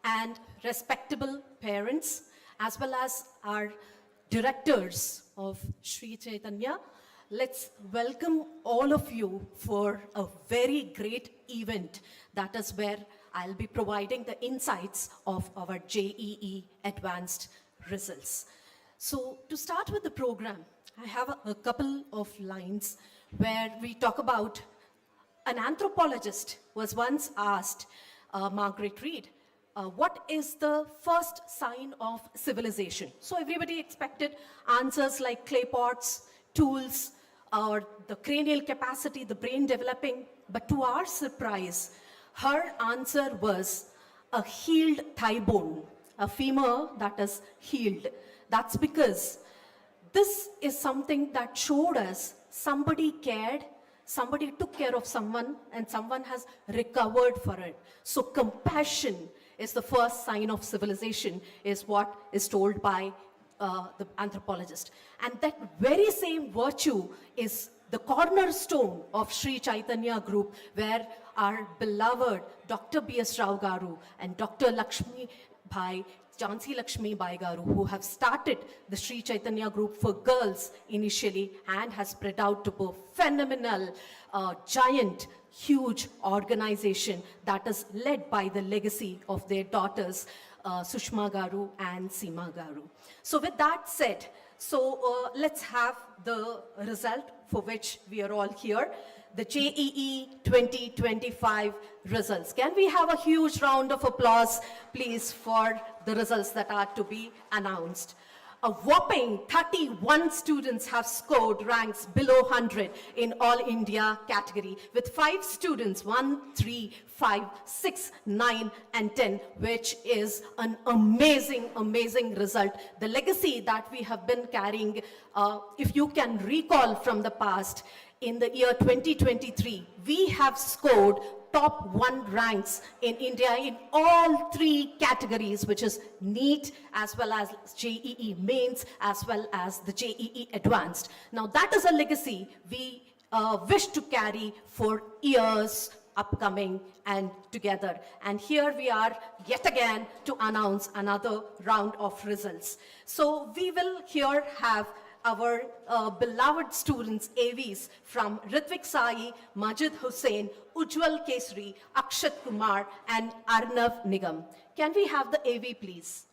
and respectable parents, as well as our directors of Sri Chaitanya. Let's welcome all of you for a very great event. That is where I'll be providing the insights of our JEE Advanced results. So to start with the program, I have a couple of lines where we talk about an anthropologist was once asked, Margaret Reed, what is the first sign of civilization? So everybody expected answers like clay pots, tools, or the cranial capacity, the brain developing. But to our surprise, her answer was a healed thigh bone, a femur that is healed. That's because this is something that showed us somebody cared, somebody took care of someone, and someone has recovered for it. So compassion is the first sign of civilization, is what is told by the anthropologist. And that very same virtue is the cornerstone of Sri Chaitanya group, where our beloved Dr. B.S. Rao Garu and Dr. Lakshmi Bhai, Jhansi Lakshmi Bai Garu, who have started the Sri Chaitanya group for girls initially and has spread out to a phenomenal, giant, huge organization that is led by the legacy of their daughters, Sushma Garu and Seema Garu. So with that said, let's have the result for which we are all here, the JEE 2025 results. Can we have a huge round of applause, please, for the results that are to be announced? A whopping 31 students have scored ranks below 100 in All India category, with 5 students, 1, 3, 5, 6, 9, and 10, which is an amazing, amazing result. The legacy that we have been carrying, if you can recall from the past, in the year 2023, we have scored top 1 ranks in India in all 3 categories, which is NEET, as well as JEE Mains, as well as the JEE Advanced. Now that is a legacy we wish to carry for years upcoming and together. And here we are yet again to announce another round of results. So we will here have our beloved students, AVs, from Ritvik Sai, Majid Hussain, Ujjwal Kesri, Akshat Kumar, and Arnav Nigam. Can we have the AV, please?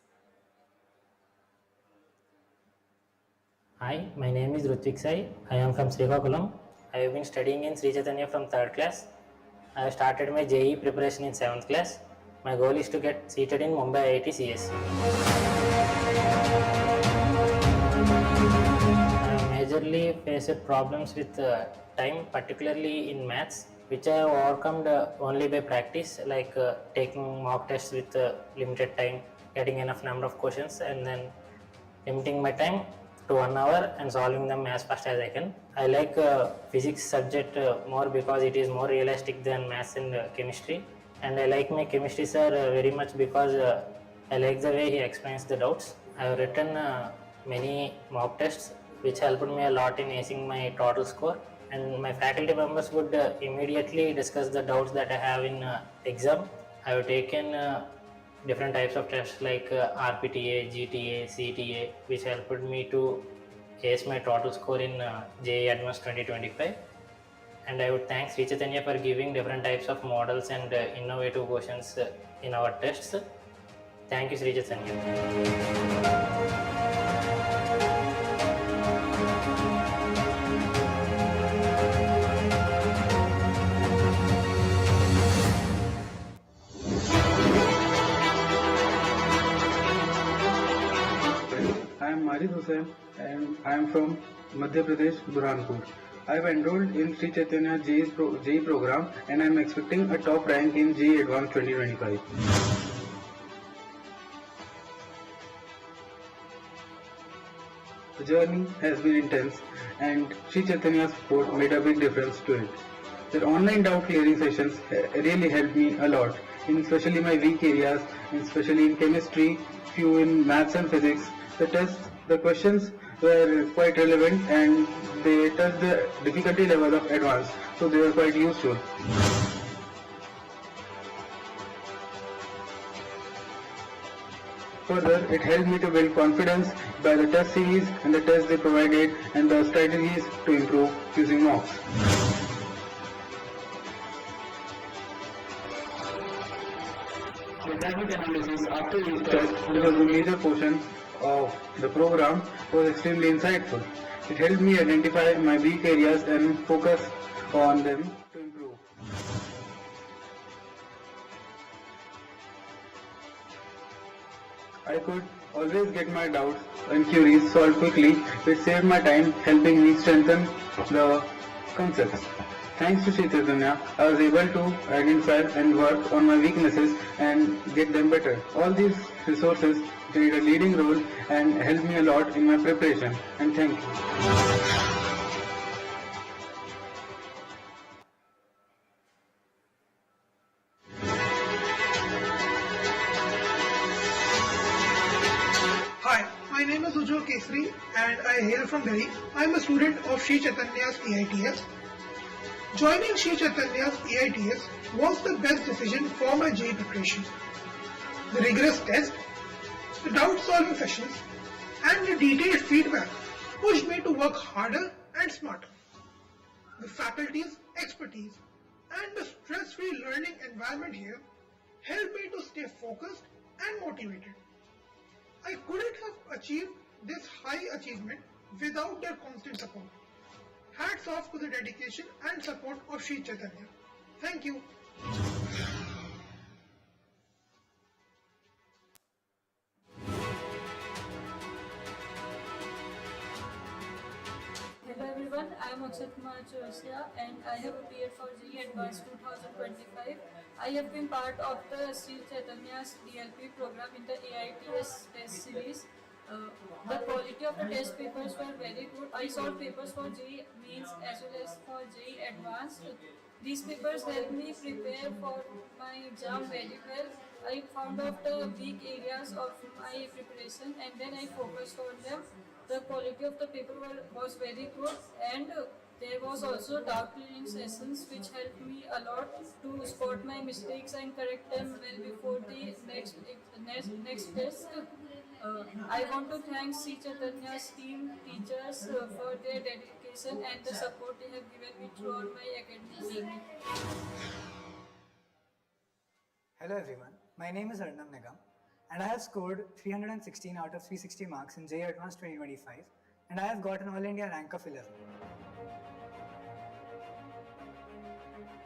Hi, my name is Ritvik Sai. I am from Srikakulam. I have been studying in Sri Chaitanya from 3rd class. I have started my JEE preparation in 7th class. My goal is to get seated in Mumbai IIT CSE. Majorly faced problems with time, particularly in maths, which I have overcome only by practice, like taking mock tests with limited time, getting enough number of questions, and then limiting my time to 1 hour and solving them as fast as I can. I like physics subject more because it is more realistic than maths and chemistry, and I like my chemistry sir very much because I like the way he explains the doubts. I have written many mock tests which helped me a lot in acing my total score, and my faculty members would immediately discuss the doubts that I have in exam. I have taken different types of tests like RPTA, GTA, CTA, which helped me to ace my total score in JEE Advanced 2025. And I would thank Sri Chaitanya for giving different types of models and innovative questions in our tests. Thank you, Sri Chaitanya. I am Majid Hussain and I am from Madhya Pradesh, Burhanpur. I have enrolled in Sri Chaitanya JEE program and I am expecting a top rank in JEE Advanced 2025. The journey has been intense and Sri Chaitanya's support made a big difference to it. Their online doubt clearing sessions really helped me a lot, in especially my weak areas, especially in chemistry, few in maths and physics. The questions were quite relevant and they touched the difficulty level of advanced, so they were quite useful. Further, it helped me to build confidence by the test series and the tests they provided and the strategies to improve using mocks. The traffic analysis after each test, which was a major portion of the program, was extremely insightful. It helped me identify my weak areas and focus on them to improve. I could always get my doubts and queries solved quickly, which saved my time helping me strengthen the concepts. Thanks to Sri Chaitanya, I was able to identify and work on my weaknesses and get them better. All these resources played a leading role and helped me a lot in my preparation. And thank you. Hi, my name is Ujjwal Kesri and I hail from Delhi. I am a student of Sri Chaitanya's EITS. Joining Sri Chaitanya's EITS was the best decision for my JEE preparation. The rigorous test, the doubt-solving sessions, and the detailed feedback pushed me to work harder and smarter. The faculty's expertise and the stress-free learning environment here helped me to stay focused and motivated. I couldn't have achieved this high achievement without their constant support. Hats off to the dedication and support of Sri Chaitanya. Thank you. Hello everyone, I am Akshat Kumar Chaurasia and I have appeared for JEE Advanced 2025. I have been part of the Sri Chaitanya's DLP program in the AITS test series. The quality of the test papers were very good. I solved papers for JEE Mains as well as for JEE Advanced. These papers helped me prepare for my exam very well. I found out the weak areas of my preparation and then I focused on them. The quality of the paper was very good and there was also doubt clearing sessions which helped me a lot to spot my mistakes and correct them well before the next test. I want to thank Sri Chaitanya's team, teachers for their dedication and the support they have given me throughout my academic journey. Hello everyone, my name is Arnab Nigam and I have scored 316 out of 360 marks in JEE Advanced 2025 and I have got an All India rank of 11.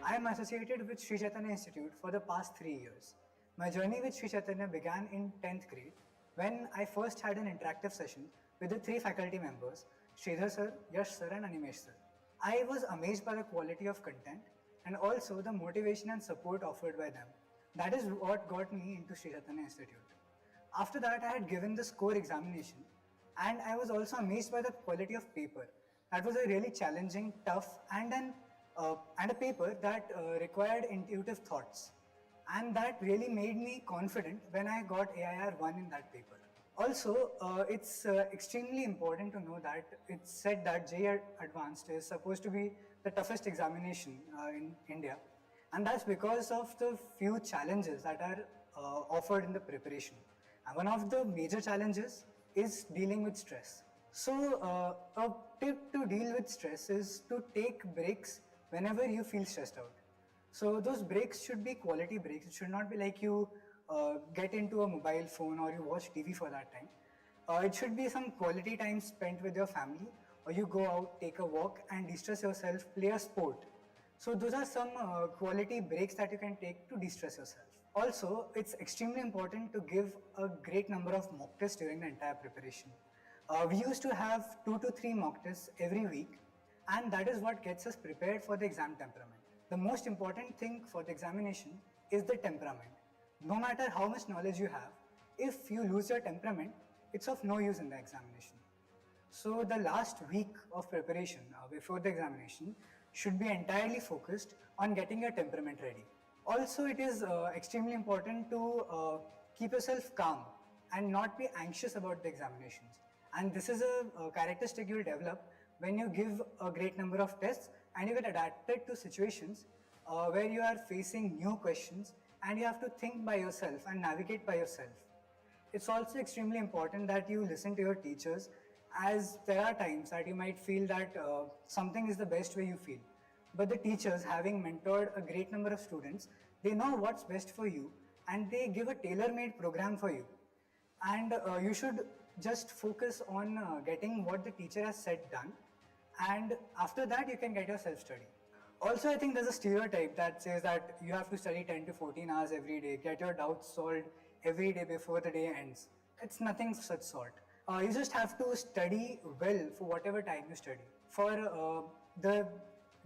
I am associated with Sri Chaitanya Institute for the past 3 years. My journey with Sri Chaitanya began in 10th grade when I first had an interactive session with the 3 faculty members, Sridhar sir, Yash sir and Animesh sir. I was amazed by the quality of content and also the motivation and support offered by them. That is what got me into Sri Chaitanya Institute. After that, I had given the score examination and I was also amazed by the quality of paper. That was a really challenging, tough and a paper that required intuitive thoughts. And that really made me confident when I got AIR 1 in that paper. Also, it's extremely important to know that it's said that JEE Advanced is supposed to be the toughest examination in India. And that's because of the few challenges that are offered in the preparation. And one of the major challenges is dealing with stress. So a tip to deal with stress is to take breaks whenever you feel stressed out. So those breaks should be quality breaks. It should not be like you get into a mobile phone or you watch TV for that time. It should be some quality time spent with your family, or you go out, take a walk and de-stress yourself, play a sport. So those are some quality breaks that you can take to de-stress yourself. Also, it's extremely important to give a great number of mock tests during the entire preparation. We used to have 2 to 3 mock tests every week, and that is what gets us prepared for the exam temperament. The most important thing for the examination is the temperament. No matter how much knowledge you have, if you lose your temperament, it's of no use in the examination. So the last week of preparation before the examination should be entirely focused on getting your temperament ready. Also, it is extremely important to keep yourself calm and not be anxious about the examinations. And this is a characteristic you will develop when you give a great number of tests and you get adapted to situations where you are facing new questions and you have to think by yourself and navigate by yourself. It's also extremely important that you listen to your teachers, as there are times that you might feel that something is the best way you feel. But the teachers, having mentored a great number of students, they know what's best for you and they give a tailor-made program for you. And you should just focus on getting what the teacher has said done, and after that you can get your self-study. Also, I think there's a stereotype that says that you have to study 10 to 14 hours every day, get your doubts solved every day before the day ends. It's nothing such sort. You just have to study well for whatever time you study. For the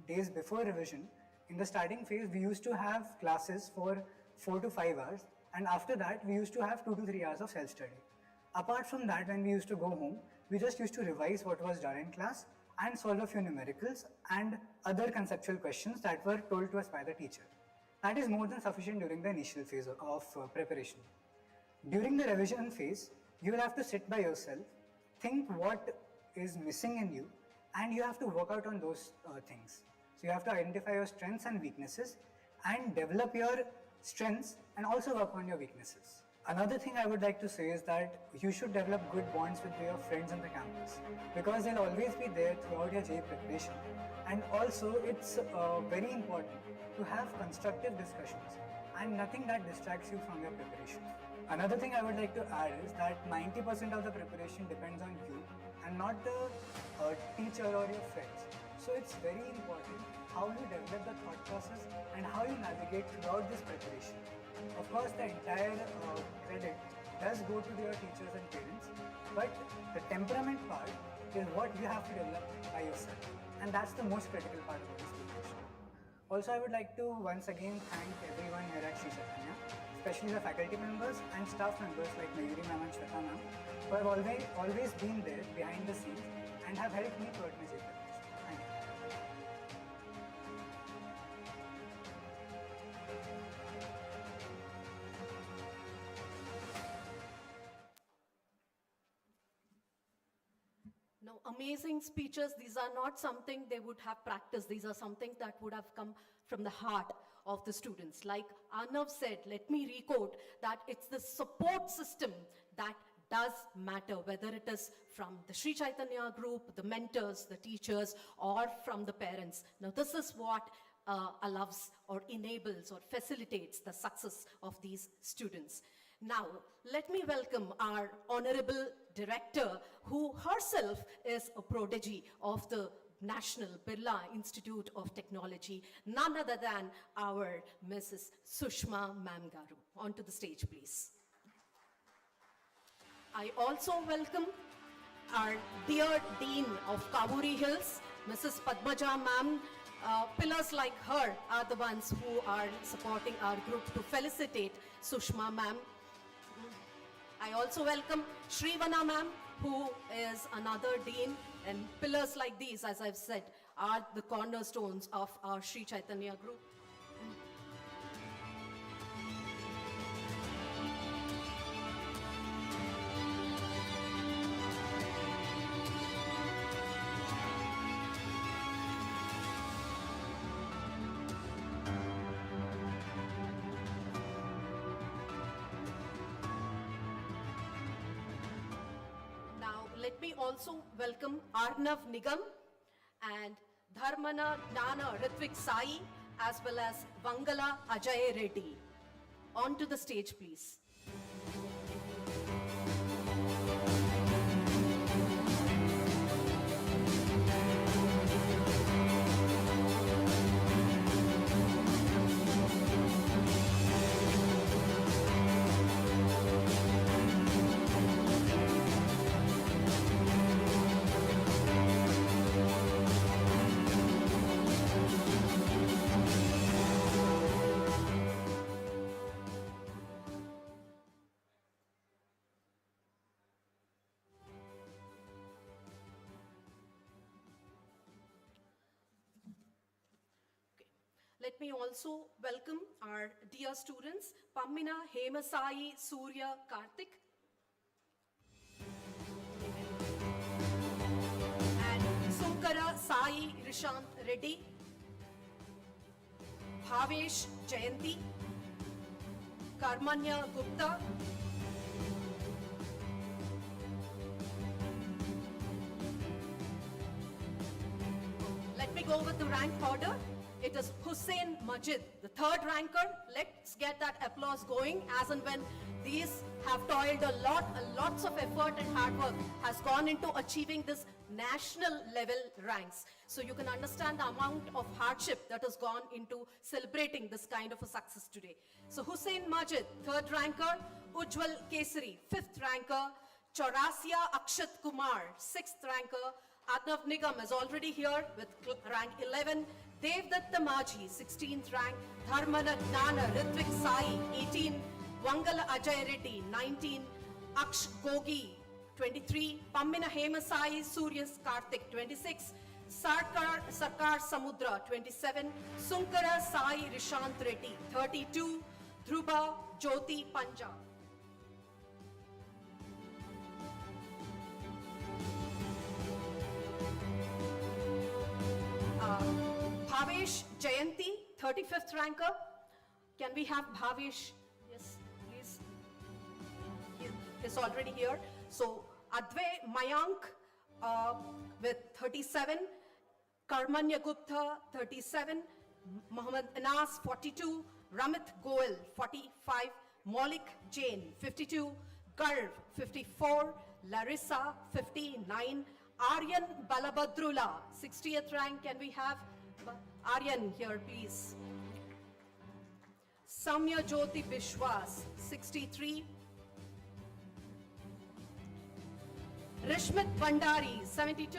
days before revision, in the starting phase, we used to have classes for 4 to 5 hours, and after that, we used to have 2 to 3 hours of self-study. Apart from that, when we used to go home, we just used to revise what was done in class and solve a few numericals and other conceptual questions that were told to us by the teacher. That is more than sufficient during the initial phase of preparation. During the revision phase, you will have to sit by yourself, think what is missing in you, and you have to work out on those things. So you have to identify your strengths and weaknesses and develop your strengths and also work on your weaknesses. Another thing I would like to say is that you should develop good bonds with your friends on the campus, because they'll always be there throughout your JEE preparation. And also, it's very important to have constructive discussions and nothing that distracts you from your preparation. Another thing I would like to add is that 90% of the preparation depends on you and not the teacher or your friends. So it's very important how you develop the thought process and how you navigate throughout this preparation. Of course, the entire credit does go to your teachers and parents, but the temperament part is what you have to develop by yourself, and that's the most critical part of this preparation. Also, I would like to once again thank everyone here at Sri Chaitanya, especially the faculty members and staff members like Mayuri ma'am and Shweta ma'am, who have always been there behind the scenes and have helped me throughout my JEE preparation. Thank you. Now, amazing speeches, these are not something they would have practiced. These are something that would have come from the heart of the students. Like Arnav said, let me re-quote that it's the support system that does matter, whether it is from the Sri Chaitanya group, the mentors, the teachers, or from the parents. Now, this is what allows or enables or facilitates the success of these students. Now, let me welcome our Honorable Director, who herself is a prodigy of the National Birla Institute of Technology, none other than our Mrs. Sushma Mamgaru. Onto the stage, please. I also welcome our dear Dean of Kavuri Hills, Mrs. Padmaja Ma'am. Pillars like her are the ones who are supporting our group to felicitate Sushma Ma'am. I also welcome Shrivana Ma'am, who is another dean, and pillars like these, as I've said, are the cornerstones of our Sri Chaitanya group. Let me also welcome Arnav Nigam and Dharmana Dana Ritvik Sai, as well as Vangala Ajay Reddy. Onto the stage, please. Let me also welcome our dear students, Pammina Hemasai Surya Karthik and Sunkara Sai Rishant Reddy, Bhavesh Jayanti, Karmanya Gupta, we go with the rank order? It is Hussein Majid, the third ranker. Let's get that applause going, as and when these have toiled a lot, lots of effort and hard work has gone into achieving this national level ranks. So you can understand the amount of hardship that has gone into celebrating this kind of a success today. So Hussein Majid, third ranker. Ujjwal Kesari, fifth ranker. Chaurasia Akshat Kumar, sixth ranker. Adnav Nigam is already here with rank 11. Devdatta Maji, 16th rank. Dharmana Gnana Ritvik Sai, 18. Wangala Ajay Reddy, 19. Aksh Gogi, 23. Pammina Hemasai Suryas Karthik, 26. Sarkar Samudra, 27. Sunkara Sai Rishant Reddy, 32. Dhruba Jyoti Panja. Bhavesh Jayanti, 35th ranker. Can we have Bhavesh? Yes, please. He is already here. So Advay Mayank with 37. Karmanya Gupta, 37. Muhammad Anas, 42. Ramit Goel, 45. Maulik Jain, 52. Garv, 54. Larissa, 59. Aryan Balabhadrula, 60th rank. Can we have Aryan here, please? Samya Jyoti Bishwas, 63. Rishmit Bandari, 72.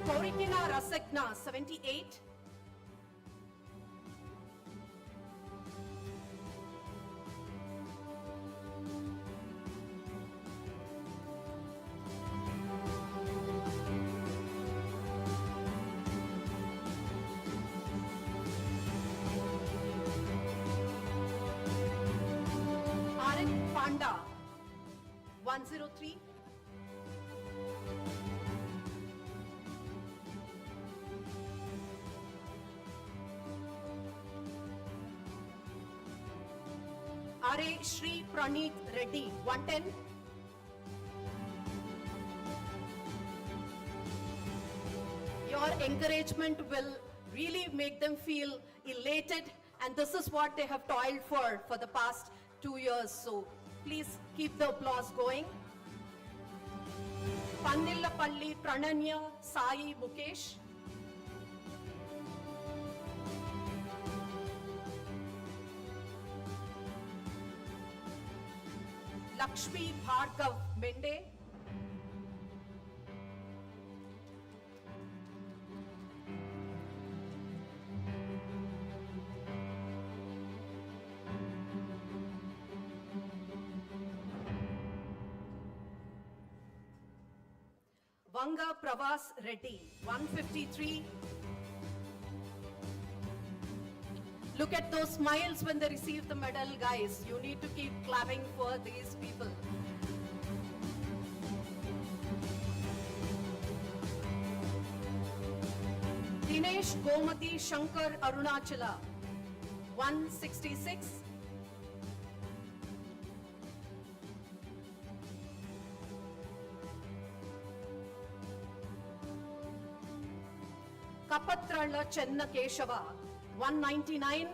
Korikina Rasegna, 78. Arik Panda, 103. Are Shri Praneeth Reddy, 110. Your encouragement will really make them feel elated, and this is what they have toiled for the past 2 years. So please keep the applause going. Pandillapalli Prananya Sai Mukesh. Lakshmi Bhargav Mende. Vanga Pravas Reddy, 153. Look at those smiles when they receive the medal, guys. You need to keep clapping for these people. Dinesh Gomati Shankar Arunachala, 166. Kapatrala Chenna Keshava, 199.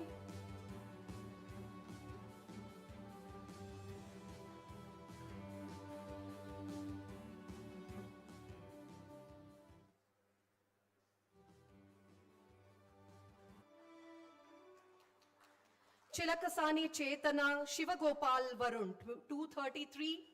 Chilakasani Chetana Shivagopal Varun, 233.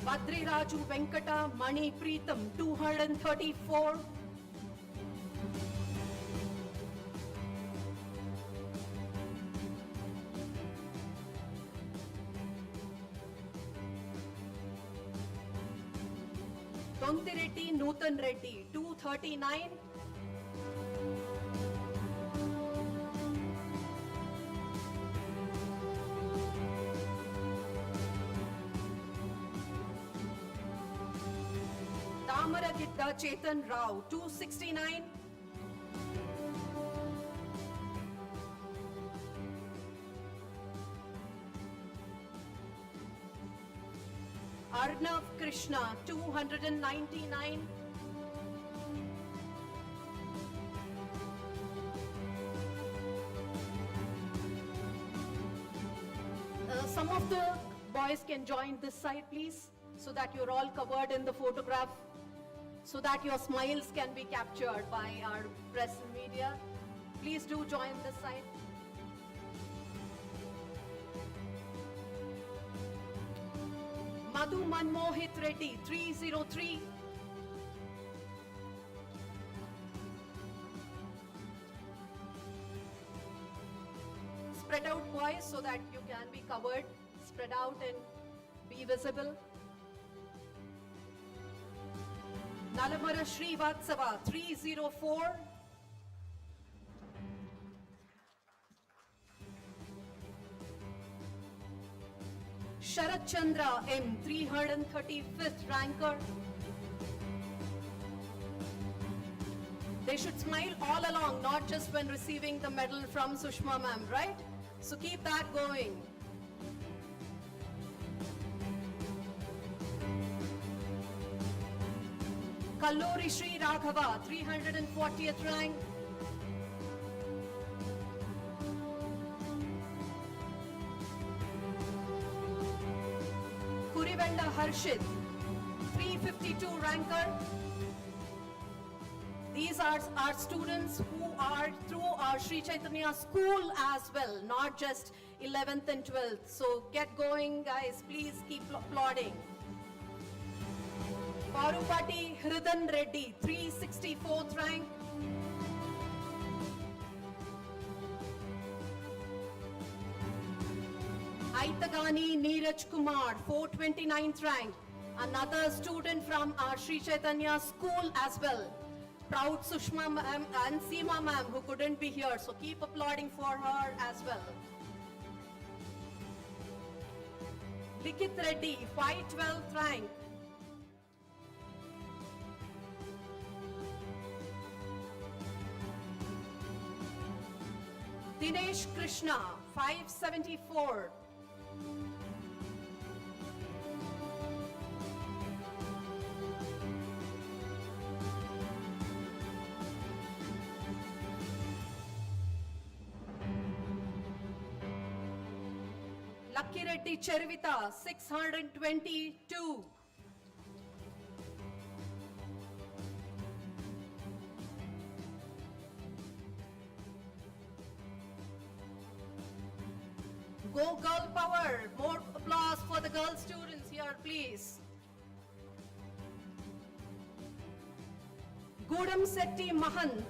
Badri Raju Venkata Mani Preetham, 234. Dontireddy Nutan Reddy, 239. Damaragidda Chetan Rao, 269. Arnav Krishna, 299. Some of the boys can join this side, please, so that you're all covered in the photograph, so that your smiles can be captured by our press and media. Please do join this side. Madhu Manmohit Reddy, 303. Spread out, boys, so that you can be covered. Spread out and be visible. Nalamara Srivatsava, 304. Sharat Chandra M, 335th ranker. They should smile all along, not just when receiving the medal from Sushma ma'am, right? So keep that going. Kalluri Sri Raghava, 340th rank. Kurivenda Harshit, 352 ranker. These are our students who are through our Sri Chaitanya school as well, not just 11th and 12th. So get going, guys. Please keep applauding. Parupati Hridan Reddy, 364th rank. Aitagani Neeraj Kumar, 429th rank. Another student from our Sri Chaitanya school as well. Proud Sushma ma'am and Seema ma'am who couldn't be here, so keep applauding for her as well. Likith Reddy, 512th rank. Dinesh Krishna, 574. Lucky Reddy Chervita, 622. Go girl power! More applause for the girl students here, please. Gudam Setti Mahant,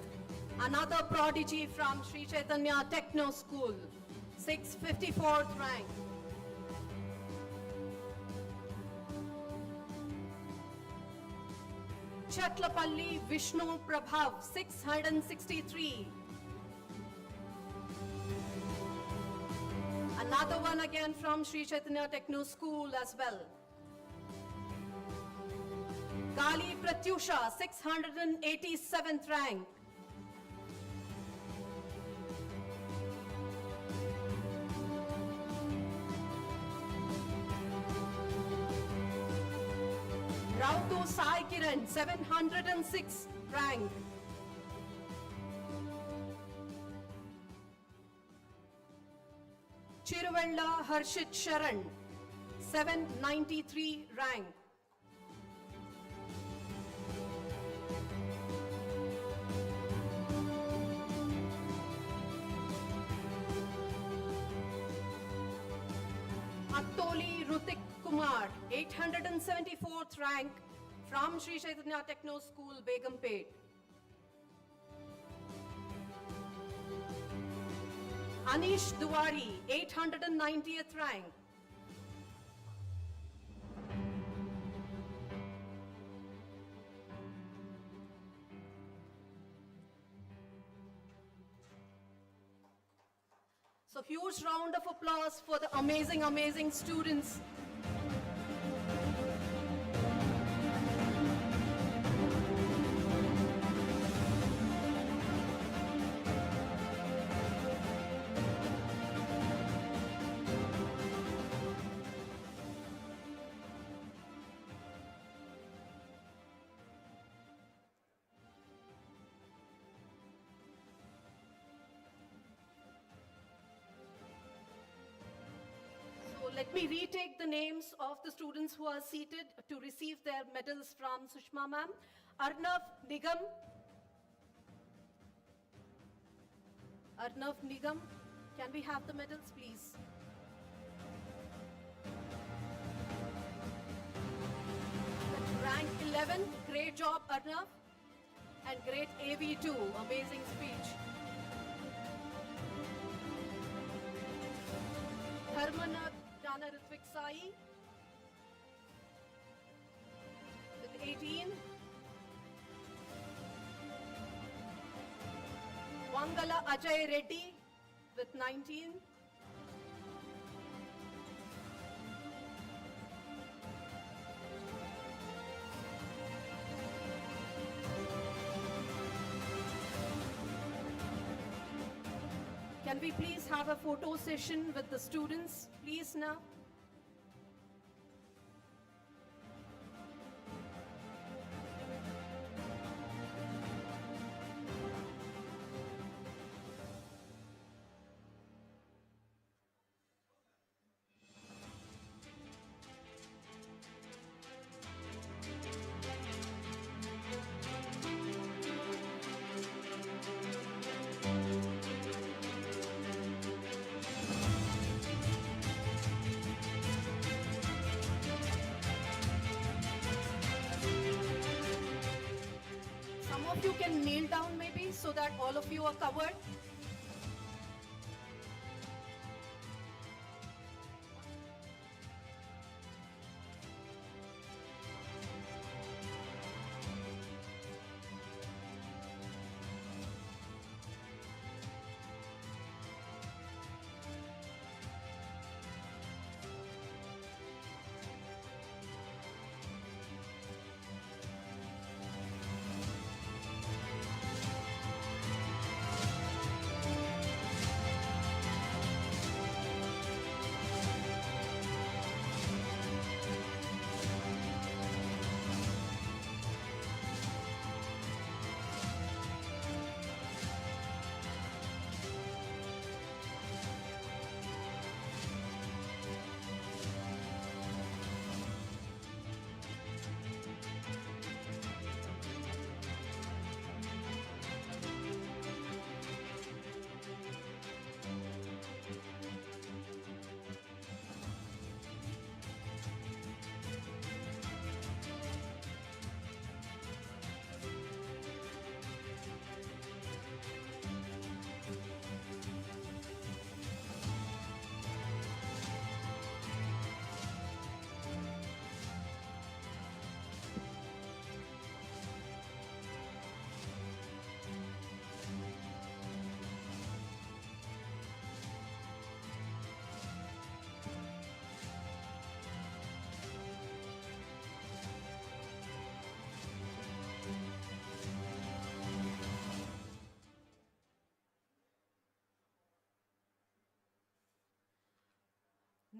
another prodigy from Sri Chaitanya Techno School, 654th rank. Chatlapalli Vishnu Prabhav, 663. Another one again from Sri Chaitanya Techno School as well. Kali Pratyusha, 687th rank. Rautu Sai Kiran, 706th rank. Chiruvella Harshit Sharan, 793 rank. Attoli Rutik Kumar, 874th rank from Sri Chaitanya Techno School, Begumpet. Anish Duwari, 890th rank. So huge round of applause for the amazing, amazing students. So let me retake the names of the students who are seated to receive their medals from Sushma ma'am. Arnav Nigam. Arnav Nigam, can we have the medals, please? Rank 11, great job, Arnav. And great AV2, amazing speech. Dharmanath Dana Ritvik Sai with 18. Wangala Ajay Reddy with 19. Can we please have a photo session with the students, please now? Some of you can kneel down maybe so that all of you are covered.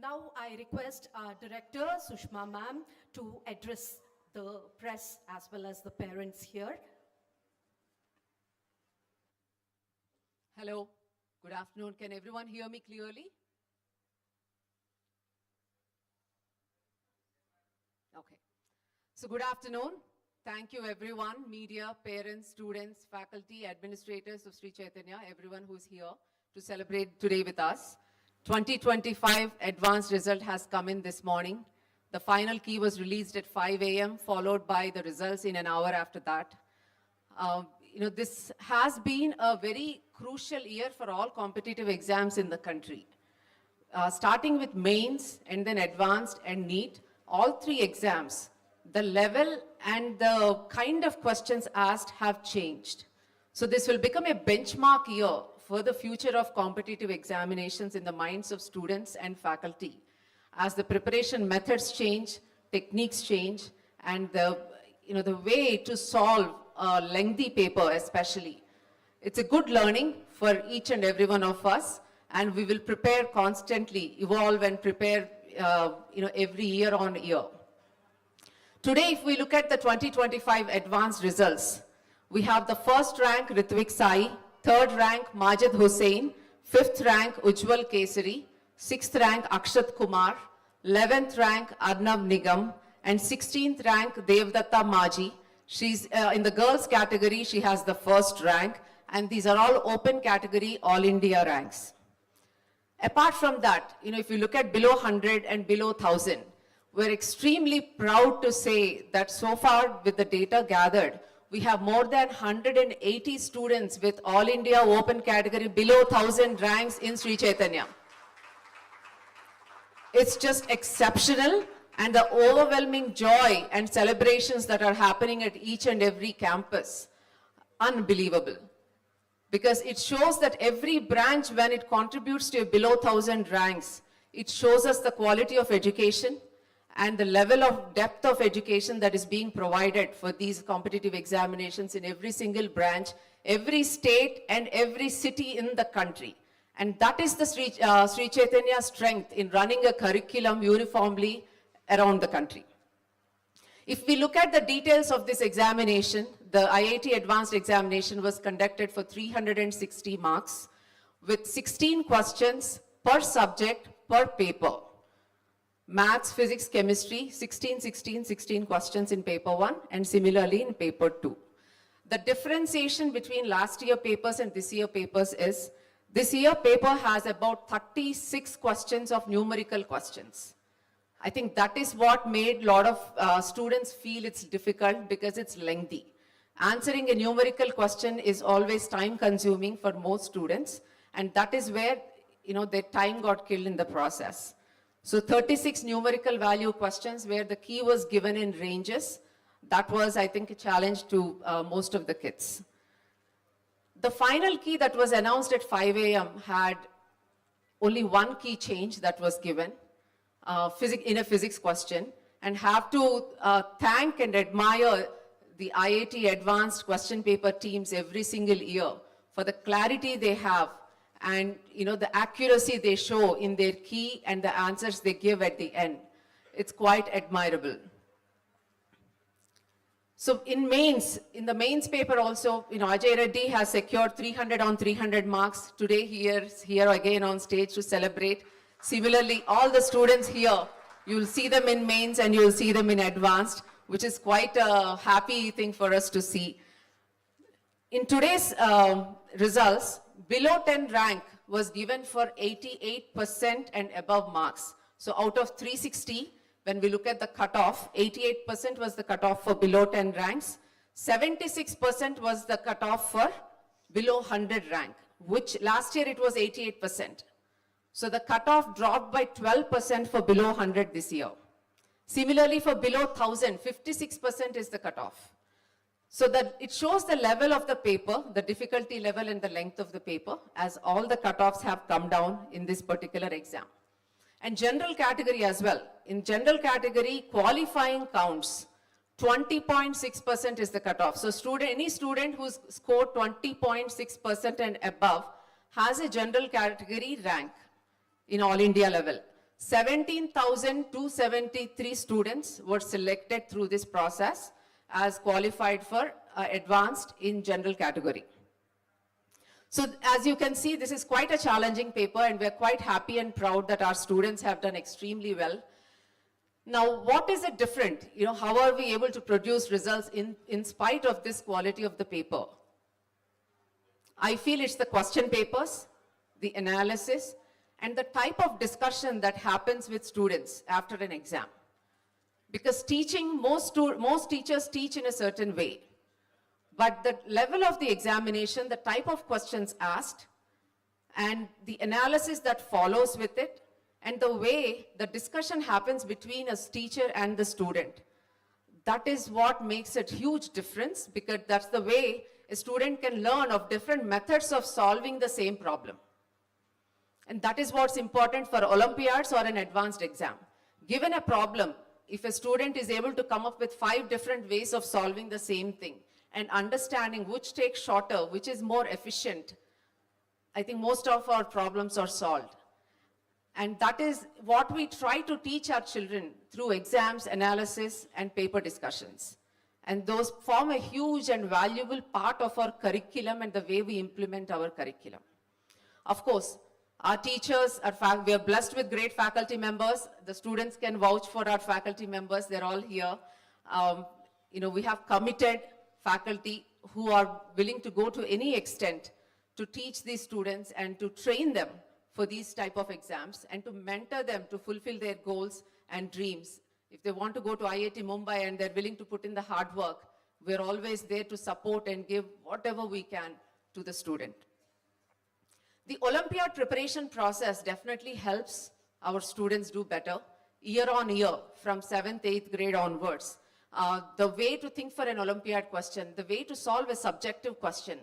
Now I request our director, Sushma ma'am, to address the press as well as the parents here. Hello, good afternoon. Can everyone hear me clearly? Okay. So good afternoon. Thank you everyone, media, parents, students, faculty, administrators of Sri Chaitanya, everyone who's here to celebrate today with us. 2025 advanced result has come in this morning. The final key was released at 5 a.m., followed by the results in an hour after that. This has been a very crucial year for all competitive exams in the country. Starting with mains and then advanced and NEET, all three exams, the level and the kind of questions asked have changed. So this will become a benchmark year for the future of competitive examinations in the minds of students and faculty. As the preparation methods change, techniques change, and the way to solve a lengthy paper especially. It's a good learning for each and every one of us, and we will prepare constantly, evolve and prepare every year on year. Today, if we look at the 2025 advanced results, we have the first rank Ritvik Sai, third rank Majid Hussain, fifth rank Ujjwal Kesari, sixth rank Akshat Kumar, 11th rank Arnav Nigam, and 16th rank Devdatta Maji. She's in the girls category, she has the first rank, and these are all open category All India ranks. Apart from that, if you look at below 100 and below 1000, we're extremely proud to say that so far with the data gathered, we have more than 180 students with All India open category below 1000 ranks in Sri Chaitanya. It's just exceptional, and the overwhelming joy and celebrations that are happening at each and every campus, unbelievable. Because it shows that every branch, when it contributes to a below 1000 ranks, it shows us the quality of education and the level of depth of education that is being provided for these competitive examinations in every single branch, every state and every city in the country. And that is the Sri Chaitanya strength in running a curriculum uniformly around the country. If we look at the details of this examination, the IIT Advanced examination was conducted for 360 marks with 16 questions per subject per paper. Maths, physics, chemistry, 16 questions in paper 1 and similarly in paper 2. The differentiation between last year papers and this year papers is, this year paper has about 36 questions of numerical questions. I think that is what made a lot of students feel it's difficult because it's lengthy. Answering a numerical question is always time consuming for most students, and that is where their time got killed in the process. So 36 numerical value questions where the key was given in ranges. That was, I think, a challenge to most of the kids. The final key that was announced at 5 a.m. had only one key change that was given in a physics question, and have to thank and admire the IIT Advanced question paper teams every single year for the clarity they have and the accuracy they show in their key and the answers they give at the end. It's quite admirable. So in the mains paper also, Ajay Reddy has secured 300 on 300 marks. Today he is here again on stage to celebrate. Similarly, all the students here, you'll see them in mains and you'll see them in advanced, which is quite a happy thing for us to see. In today's results, below 10 rank was given for 88% and above marks. So out of 360, when we look at the cutoff, 88% was the cutoff for below 10 ranks. 76% was the cutoff for below 100 rank, which last year it was 88%. So the cutoff dropped by 12% for below 100 this year. Similarly, for below 1000, 56% is the cutoff. So that it shows the level of the paper, the difficulty level and the length of the paper, as all the cutoffs have come down in this particular exam. And general category as well. In general category, qualifying counts, 20.6% is the cutoff. So any student who's scored 20.6% and above has a general category rank in all India level. 17,273 students were selected through this process as qualified for advanced in general category. So as you can see, this is quite a challenging paper, and we're quite happy and proud that our students have done extremely well. Now, what is it different? How are we able to produce results in spite of this quality of the paper? I feel it's the question papers, the analysis, and the type of discussion that happens with students after an exam. Because teaching, most teachers teach in a certain way. But the level of the examination, the type of questions asked, and the analysis that follows with it, and the way the discussion happens between a teacher and the student, that is what makes a huge difference, because that's the way a student can learn of different methods of solving the same problem. And that is what's important for Olympiads or an advanced exam. Given a problem, if a student is able to come up with 5 different ways of solving the same thing and understanding which takes shorter, which is more efficient, I think most of our problems are solved. And that is what we try to teach our children through exams, analysis, and paper discussions. And those form a huge and valuable part of our curriculum and the way we implement our curriculum. Of course, our teachers, we are blessed with great faculty members. The students can vouch for our faculty members. They're all here. We have committed faculty who are willing to go to any extent to teach these students and to train them for these type of exams and to mentor them to fulfill their goals and dreams. If they want to go to IIT Mumbai and they're willing to put in the hard work, we're always there to support and give whatever we can to the student. The Olympiad preparation process definitely helps our students do better year on year from 7th, 8th grade onwards. The way to think for an Olympiad question, the way to solve a subjective question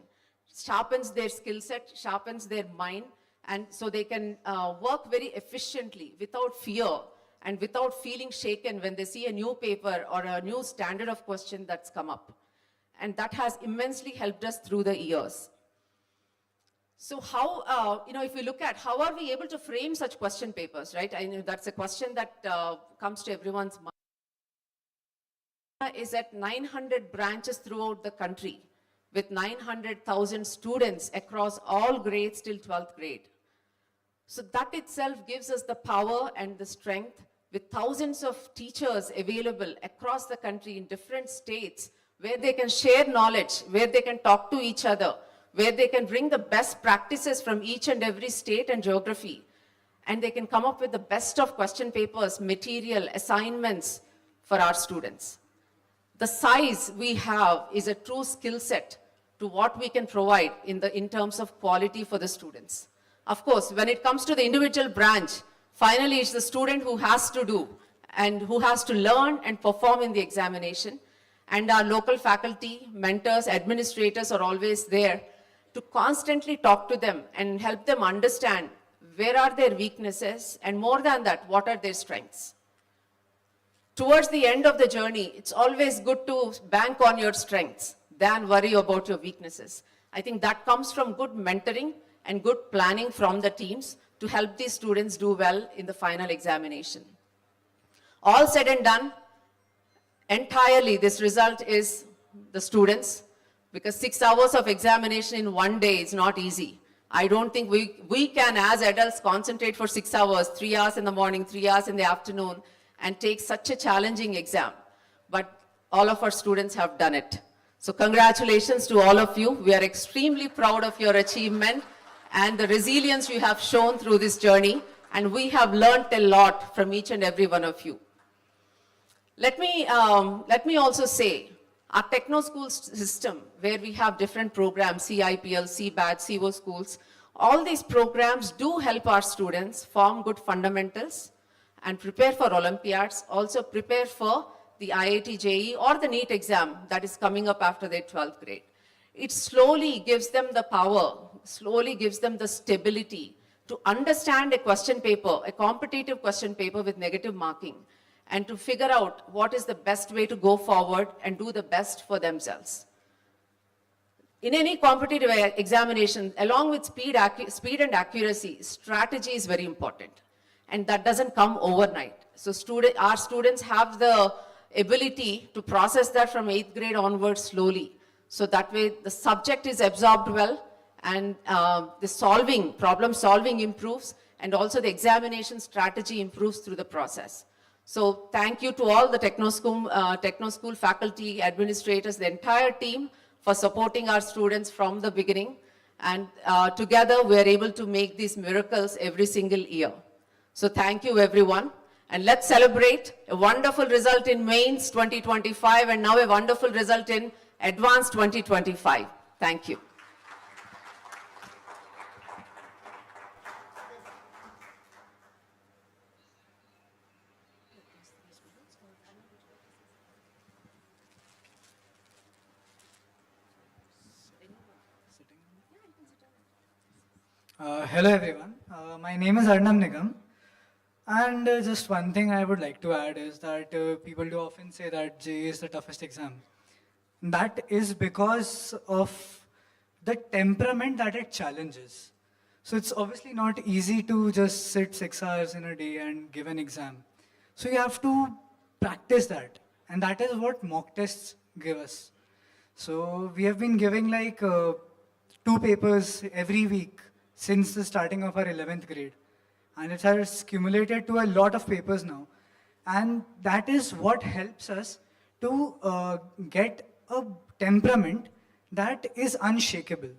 sharpens their skill set, sharpens their mind, and so they can work very efficiently without fear and without feeling shaken when they see a new paper or a new standard of question that's come up. And that has immensely helped us through the years. So how, if we look at how are we able to frame such question papers, right? I know that's a question that comes to everyone's mind. Is at 900 branches throughout the country with 900,000 students across all grades till 12th grade. So that itself gives us the power and the strength with thousands of teachers available across the country in different states where they can share knowledge, where they can talk to each other, where they can bring the best practices from each and every state and geography. And they can come up with the best of question papers, material, assignments for our students. The size we have is a true skill set to what we can provide in terms of quality for the students. Of course, when it comes to the individual branch, finally it's the student who has to do and who has to learn and perform in the examination. And our local faculty, mentors, administrators are always there to constantly talk to them and help them understand where are their weaknesses and more than that, what are their strengths. Towards the end of the journey, it's always good to bank on your strengths than worry about your weaknesses. I think that comes from good mentoring and good planning from the teams to help these students do well in the final examination. All said and done, entirely this result is the students, because 6 hours of examination in one day is not easy. I don't think we can as adults concentrate for 6 hours, 3 hours in the morning, 3 hours in the afternoon, and take such a challenging exam. But all of our students have done it. So congratulations to all of you. We are extremely proud of your achievement and the resilience you have shown through this journey. And we have learned a lot from each and every one of you. Let me also say, our techno school system, where we have different programs, CIPL, CBAT, CO schools, all these programs do help our students form good fundamentals and prepare for Olympiads, also prepare for the IIT JEE or the NEET exam that is coming up after their 12th grade. It slowly gives them the power, slowly gives them the stability to understand a question paper, a competitive question paper with negative marking, and to figure out what is the best way to go forward and do the best for themselves. In any competitive examination, along with speed and accuracy, strategy is very important. And that doesn't come overnight. So our students have the ability to process that from 8th grade onwards slowly. So that way the subject is absorbed well and the problem solving improves, and also the examination strategy improves through the process. So thank you to all the techno school faculty, administrators, the entire team for supporting our students from the beginning. And together we are able to make these miracles every single year. So thank you everyone. And let's celebrate a wonderful result in Mains 2025 and now a wonderful result in Advanced 2025. Thank you. Hello everyone, my name is Arnam Nigam, and just one thing I would like to add is that people do often say that JEE is the toughest exam. That is because of the temperament that it challenges. So it's obviously not easy to just sit 6 hours in a day and give an exam. So you have to practice that, and that is what mock tests give us. So we have been giving like 2 papers every week since the starting of our 11th grade. And it has accumulated to a lot of papers now. And that is what helps us to get a temperament that is unshakable.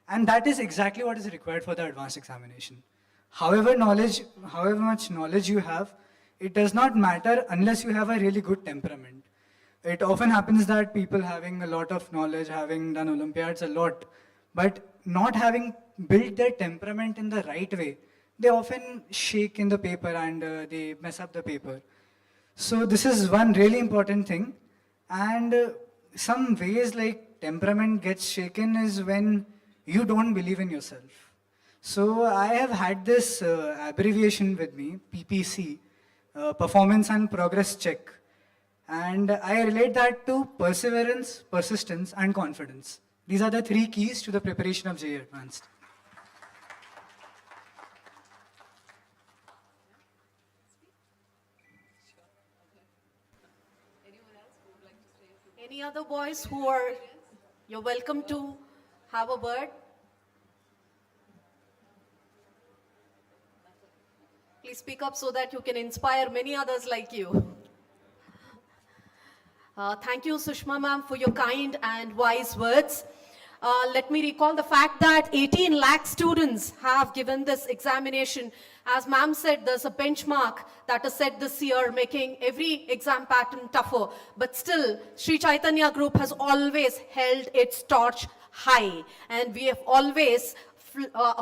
And that is exactly what is required for the advanced examination. However much knowledge you have, it does not matter unless you have a really good temperament. It often happens that people having a lot of knowledge, having done Olympiads a lot, but not having built their temperament in the right way, they often shake in the paper and they mess up the paper. So this is one really important thing. And some ways like temperament gets shaken is when you don't believe in yourself. So I have had this abbreviation with me, PPC, Performance and Progress Check. And I relate that to perseverance, persistence, and confidence. These are the 3 keys to the preparation of JEE Advanced. Any other boys who are, you're welcome to have a word. Please speak up so that you can inspire many others like you. Thank you, Sushma ma'am, for your kind and wise words. Let me recall the fact that 18 lakh students have given this examination. As ma'am said, there's a benchmark that is set this year, making every exam pattern tougher. But still, Sri Chaitanya Group has always held its torch high. And we have always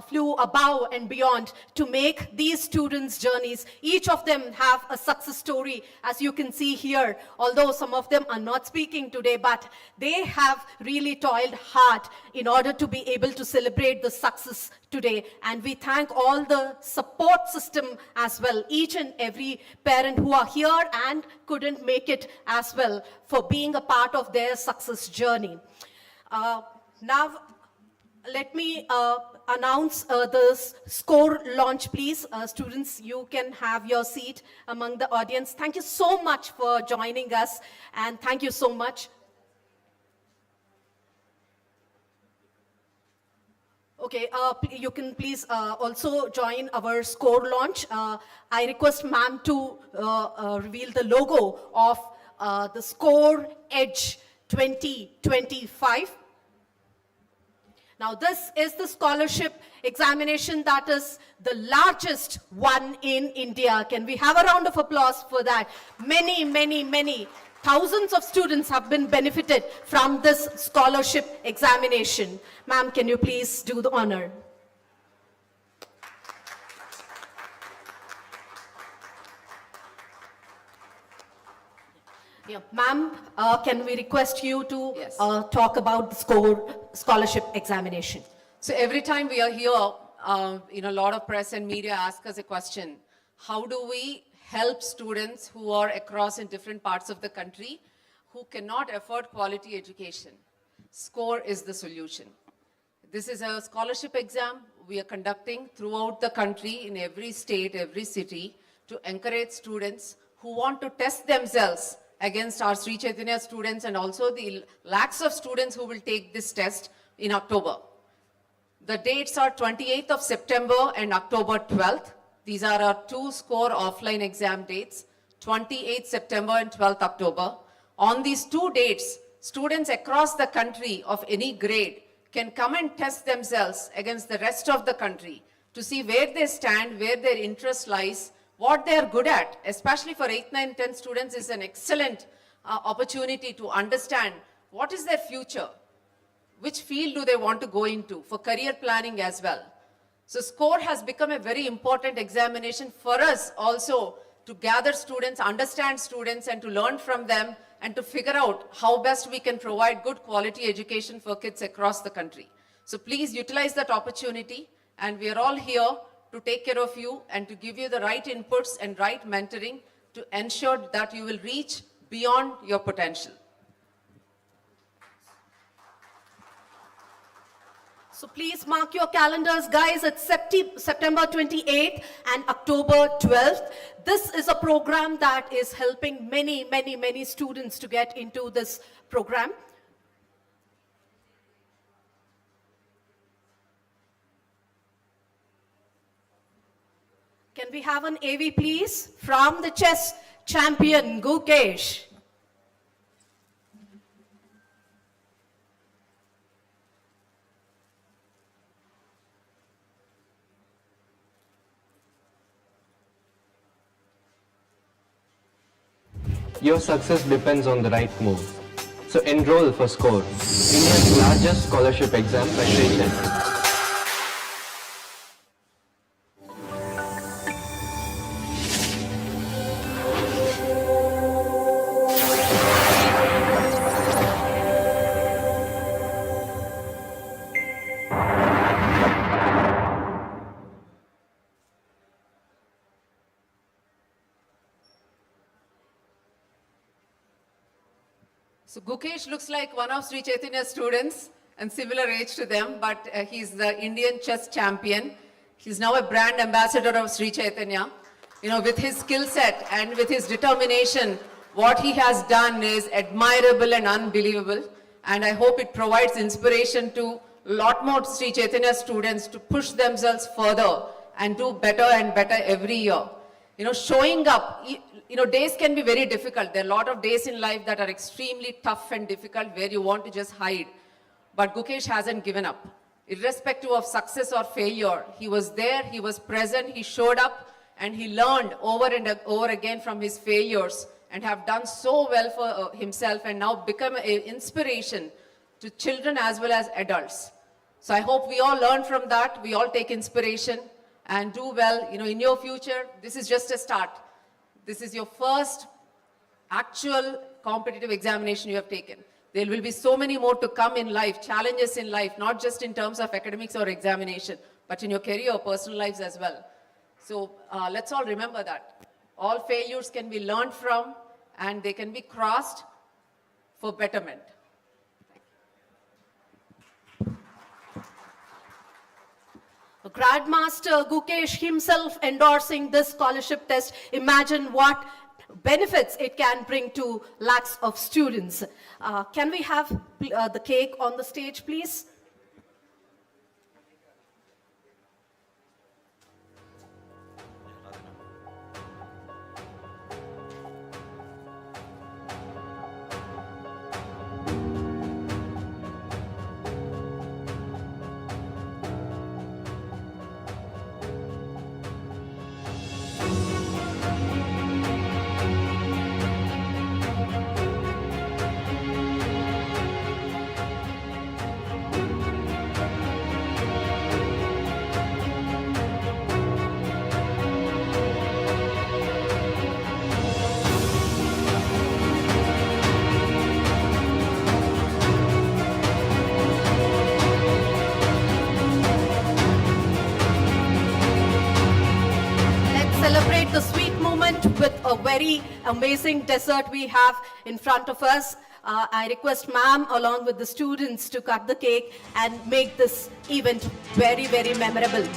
flew above and beyond to make these students' journeys. Each of them have a success story, as you can see here, although some of them are not speaking today, but they have really toiled hard in order to be able to celebrate the success today. And we thank all the support system as well, each and every parent who are here and couldn't make it as well, for being a part of their success journey. Now, let me announce the score launch, please. Students, you can have your seat among the audience. Thank you so much for joining us, and thank you so much. Okay, you can please also join our score launch. I request ma'am to reveal the logo of the Score Edge 2025. Now, this is the scholarship examination that is the largest one in India. Can we have a round of applause for that? Many thousands of students have been benefited from this scholarship examination. Ma'am, can you please do the honor? Yeah. Ma'am, can we request you to Yes. talk about the scholarship examination? So every time we are here, a lot of press and media ask us a question. How do we help students who are across in different parts of the country who cannot afford quality education? SCORE is the solution. This is a scholarship exam we are conducting throughout the country, in every state, every city, to encourage students who want to test themselves against our Sri Chaitanya students and also the lakhs of students who will take this test in October. The dates are 28th of September and October 12th. These are our 2 SCORE offline exam dates, 28th September and 12th October. On these 2 dates, students across the country of any grade can come and test themselves against the rest of the country to see where they stand, where their interest lies, what they are good at. Especially for 8th, 9th, 10th students is an excellent opportunity to understand what is their future, which field do they want to go into, for career planning as well. So SCORE has become a very important examination for us also to gather students, understand students, and to learn from them and to figure out how best we can provide good quality education for kids across the country. So please utilize that opportunity and we are all here to take care of you and to give you the right inputs and right mentoring to ensure that you will reach beyond your potential. So please mark your calendars, guys. It's September 28th and October 12th. This is a program that is helping many students to get into this program. Can we have an AV, please, from the chess champion, Gukesh? Your success depends on the right move. So enroll for SCORE, India's largest scholarship exam for Sri Chaitanya. So Gukesh looks like one of Sri Chaitanya's students and similar age to them, but he's the Indian chess champion. He's now a brand ambassador of Sri Chaitanya. You know, with his skill set and with his determination, what he has done is admirable and unbelievable. And I hope it provides inspiration to a lot more Sri Chaitanya students to push themselves further and do better and better every year. You know, showing up, you know, days can be very difficult. There are a lot of days in life that are extremely tough and difficult where you want to just hide. But Gukesh hasn't given up. Irrespective of success or failure, he was there, he was present, he showed up, and he learned over and over again from his failures and have done so well for himself and now become an inspiration to children as well as adults. So I hope we all learn from that, we all take inspiration and do well. You know, in your future, this is just a start. This is your first actual competitive examination you have taken. There will be so many more to come in life, challenges in life, not just in terms of academics or examination, but in your career, personal lives as well. So let's all remember that. All failures can be learned from and they can be crossed for betterment. Grandmaster Gukesh himself endorsing this scholarship test. Imagine what benefits it can bring to lakhs of students. Can we have the cake on the stage, please? Celebrate the sweet moment with a very amazing dessert we have in front of us. I request ma'am along with the students to cut the cake and make this event very memorable.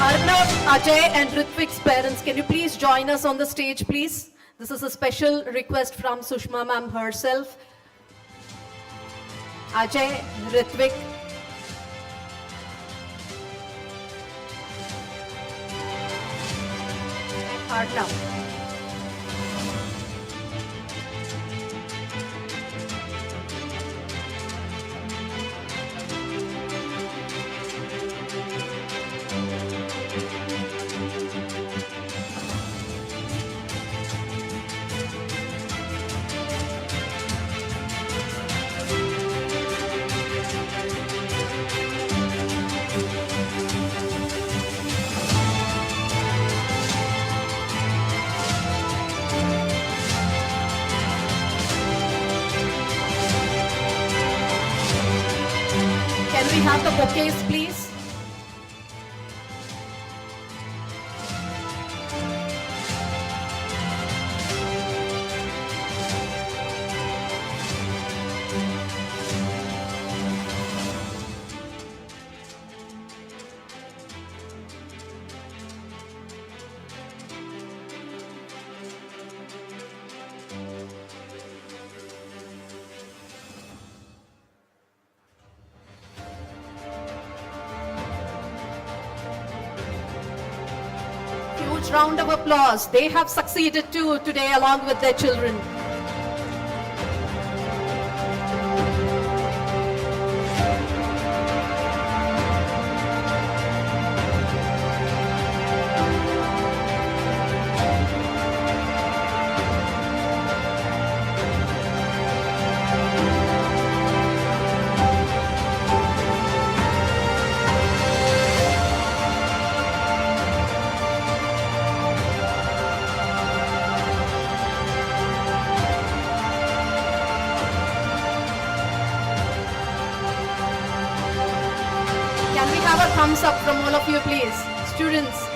Arnav, Ajay and Ritvik's parents, can you please join us on the stage, please? This is a special request from Sushma ma'am herself. Ajay, Ritvik. Arnav. Can we have the bouquets, please? Huge round of applause. They have succeeded too today along with their children. Can we have a thumbs up from all of you, please? Students.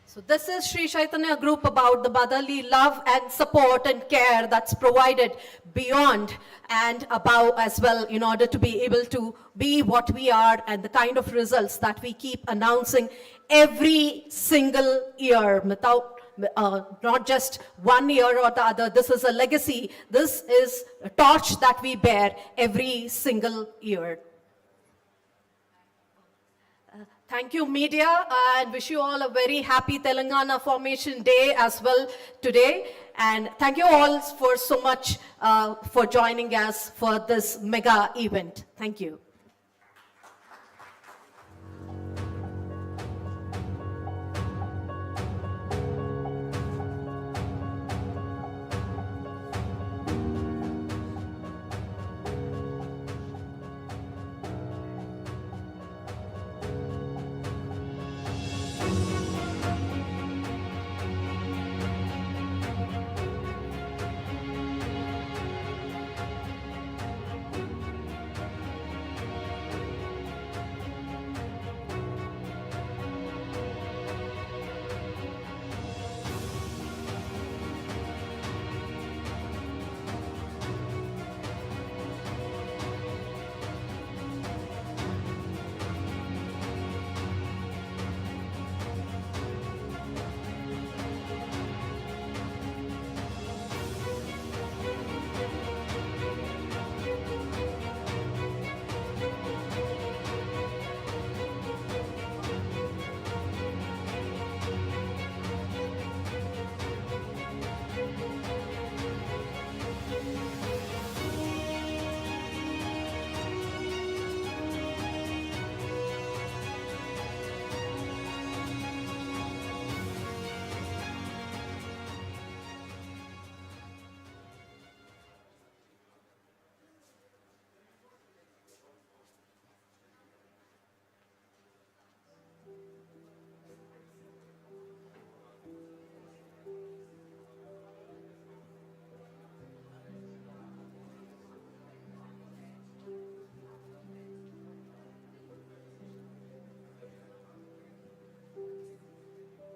So this is Sri Chaitanya group about the motherly love and support and care that's provided beyond and above as well in order to be able to be what we are and the kind of results that we keep announcing every single year without not just one year or the other. This is a legacy. This is a torch that we bear every single year. Thank you, media, and wish you all a very happy Telangana Formation Day as well today. And thank you all for so much for joining us for this mega event. Thank you.